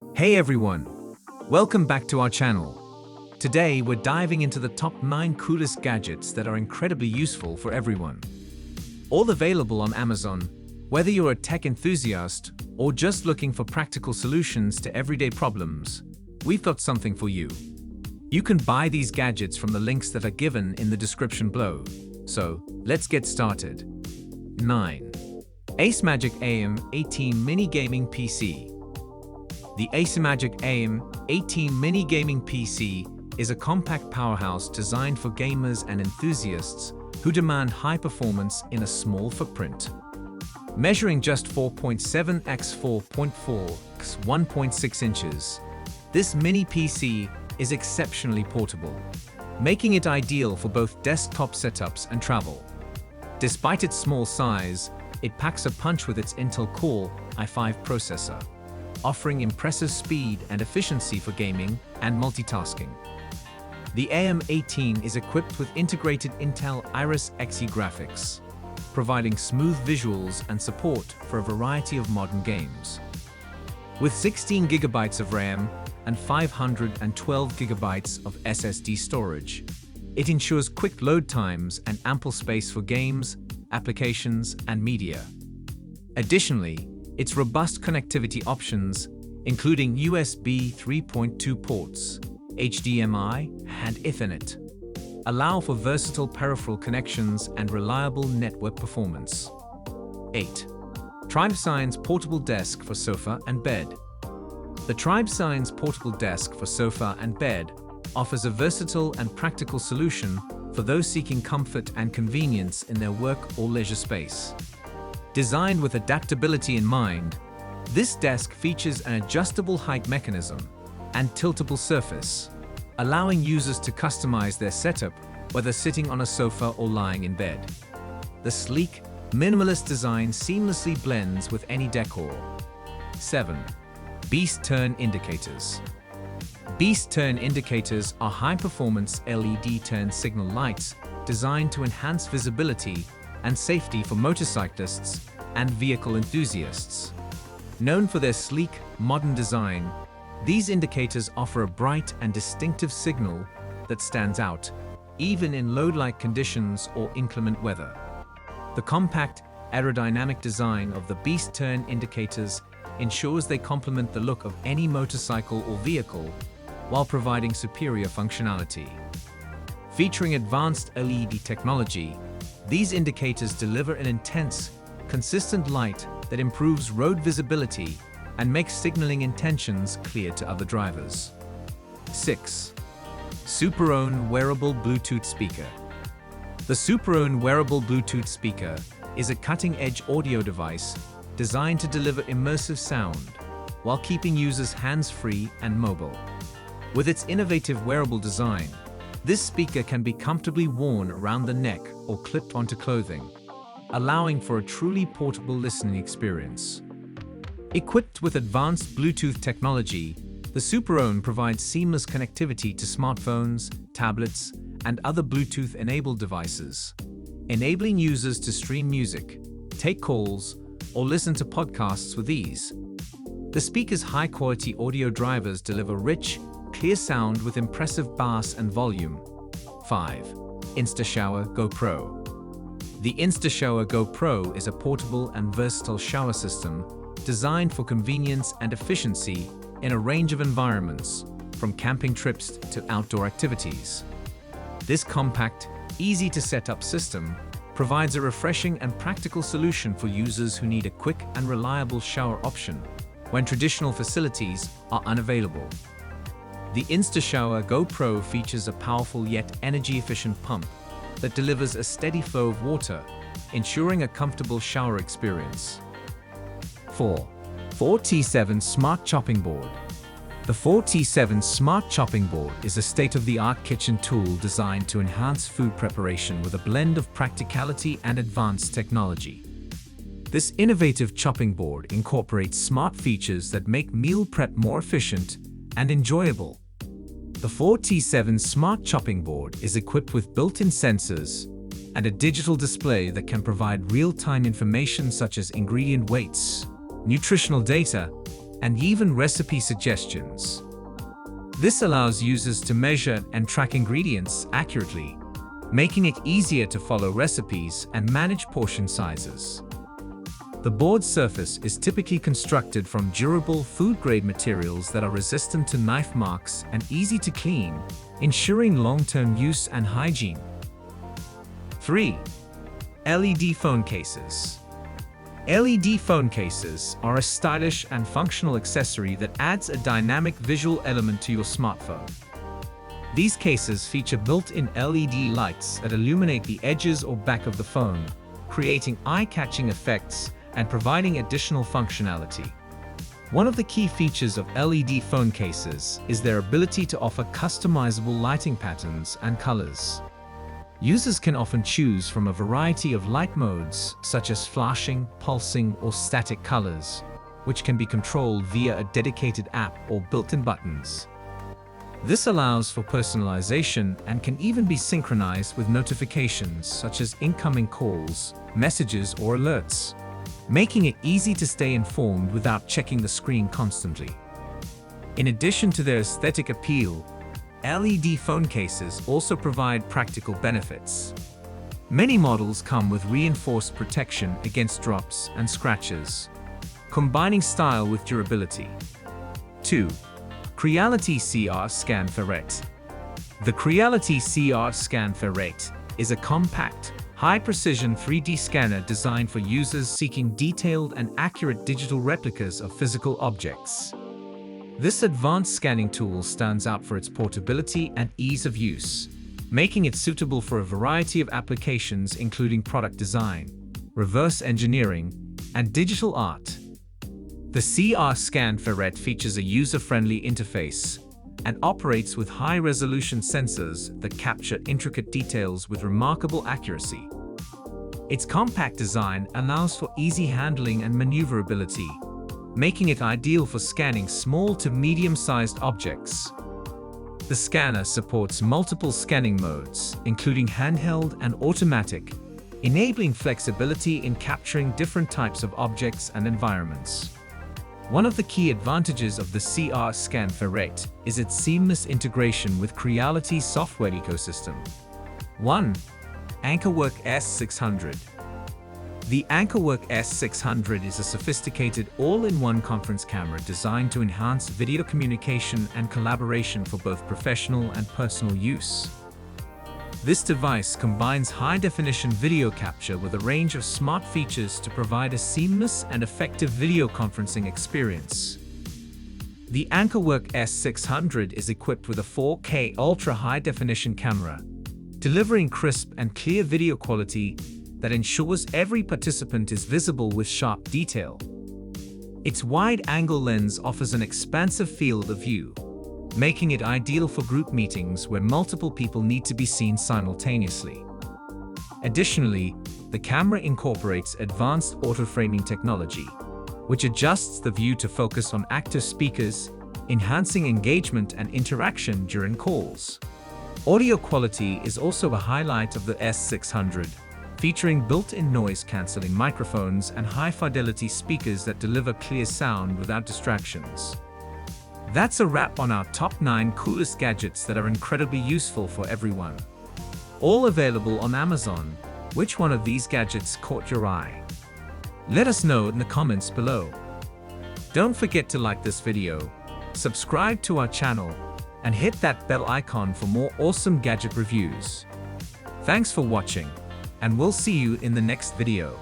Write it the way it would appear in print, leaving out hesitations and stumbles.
Hey everyone! Welcome back to our channel. Today we're diving into the top 9 coolest gadgets that are incredibly useful for everyone. All available on Amazon, whether you're a tech enthusiast or just looking for practical solutions to everyday problems, we've got something for you. You can buy these gadgets from the links that are given in the description below. So, let's get started. 9. Acemagic AM18 Mini Gaming PC. The Acemagic AM18 Mini Gaming PC is a compact powerhouse designed for gamers and enthusiasts who demand high performance in a small footprint. Measuring just 4.7 x 4.4 x 1.6 inches, this mini PC is exceptionally portable, making it ideal for both desktop setups and travel. Despite its small size, it packs a punch with its Intel Core i5 processor, offering impressive speed and efficiency for gaming and multitasking. The AM18 is equipped with integrated Intel Iris Xe graphics, providing smooth visuals and support for a variety of modern games. With 16 GB of RAM and 512 GB of SSD storage, it ensures quick load times and ample space for games, applications, and media. Additionally, its robust connectivity options, including USB 3.2 ports, HDMI, and Ethernet, allow for versatile peripheral connections and reliable network performance. 8. TribeSigns Portable Desk for Sofa and Bed. The TribeSigns Portable Desk for Sofa and Bed offers a versatile and practical solution for those seeking comfort and convenience in their work or leisure space. Designed with adaptability in mind, this desk features an adjustable height mechanism and tiltable surface, allowing users to customize their setup whether sitting on a sofa or lying in bed. The sleek, minimalist design seamlessly blends with any decor. 7. Beast Turn Indicators. Beast Turn Indicators are high-performance LED turn signal lights designed to enhance visibility and safety for motorcyclists and vehicle enthusiasts. Known for their sleek, modern design, these indicators offer a bright and distinctive signal that stands out, even in low-light conditions or inclement weather. The compact, aerodynamic design of the Beast Turn indicators ensures they complement the look of any motorcycle or vehicle while providing superior functionality. Featuring advanced LED technology, these indicators deliver an intense, consistent light that improves road visibility and makes signaling intentions clear to other drivers. 6. SuperOn Wearable Bluetooth Speaker. The SuperOn Wearable Bluetooth Speaker is a cutting-edge audio device designed to deliver immersive sound while keeping users hands-free and mobile. With its innovative wearable design, this speaker can be comfortably worn around the neck or clipped onto clothing, allowing for a truly portable listening experience. Equipped with advanced Bluetooth technology, the SuperOn provides seamless connectivity to smartphones, tablets, and other Bluetooth-enabled devices, enabling users to stream music, take calls, or listen to podcasts with ease. The speaker's high-quality audio drivers deliver rich, clear sound with impressive bass and volume. 5. InstaShower GoPro. The InstaShower GoPro is a portable and versatile shower system designed for convenience and efficiency in a range of environments, from camping trips to outdoor activities. This compact, easy-to-set-up system provides a refreshing and practical solution for users who need a quick and reliable shower option when traditional facilities are unavailable. The InstaShower GoPro features a powerful yet energy-efficient pump that delivers a steady flow of water, ensuring a comfortable shower experience. 4. 4T7 Smart Chopping Board. The 4T7 Smart Chopping Board is a state-of-the-art kitchen tool designed to enhance food preparation with a blend of practicality and advanced technology. This innovative chopping board incorporates smart features that make meal prep more efficient and enjoyable. The 4T7 Smart Chopping Board is equipped with built-in sensors and a digital display that can provide real-time information such as ingredient weights, nutritional data, and even recipe suggestions. This allows users to measure and track ingredients accurately, making it easier to follow recipes and manage portion sizes. The board surface is typically constructed from durable food-grade materials that are resistant to knife marks and easy to clean, ensuring long-term use and hygiene. 3. LED phone cases. LED phone cases are a stylish and functional accessory that adds a dynamic visual element to your smartphone. These cases feature built-in LED lights that illuminate the edges or back of the phone, creating eye-catching effects and providing additional functionality. One of the key features of LED phone cases is their ability to offer customizable lighting patterns and colors. Users can often choose from a variety of light modes, such as flashing, pulsing, or static colors, which can be controlled via a dedicated app or built-in buttons. This allows for personalization and can even be synchronized with notifications such as incoming calls, messages, or alerts, making it easy to stay informed without checking the screen constantly. In addition to their aesthetic appeal, LED phone cases also provide practical benefits. Many models come with reinforced protection against drops and scratches, combining style with durability. 2. Creality CR Scanfet. The Creality CR Scanfet is a compact, high-precision 3D scanner designed for users seeking detailed and accurate digital replicas of physical objects. This advanced scanning tool stands out for its portability and ease of use, making it suitable for a variety of applications including product design, reverse engineering, and digital art. The CR Scanfet features a user-friendly interface and operates with high-resolution sensors that capture intricate details with remarkable accuracy. Its compact design allows for easy handling and maneuverability, making it ideal for scanning small to medium-sized objects. The scanner supports multiple scanning modes, including handheld and automatic, enabling flexibility in capturing different types of objects and environments. One of the key advantages of the CR Scanfet is its seamless integration with Creality's software ecosystem. 1. Anker S600. The Anker S600 is a sophisticated all-in-one conference camera designed to enhance video communication and collaboration for both professional and personal use. This device combines high-definition video capture with a range of smart features to provide a seamless and effective video conferencing experience. The Anker S600 is equipped with a 4K ultra-high-definition camera, delivering crisp and clear video quality that ensures every participant is visible with sharp detail. Its wide-angle lens offers an expansive field of view, making it ideal for group meetings where multiple people need to be seen simultaneously. Additionally, the camera incorporates advanced auto-framing technology, which adjusts the view to focus on active speakers, enhancing engagement and interaction during calls. Audio quality is also a highlight of the S600, featuring built-in noise-canceling microphones and high-fidelity speakers that deliver clear sound without distractions. That's a wrap on our top 9 coolest gadgets that are incredibly useful for everyone. All available on Amazon. Which one of these gadgets caught your eye? Let us know in the comments below. Don't forget to like this video, subscribe to our channel, and hit that bell icon for more awesome gadget reviews. Thanks for watching, and we'll see you in the next video.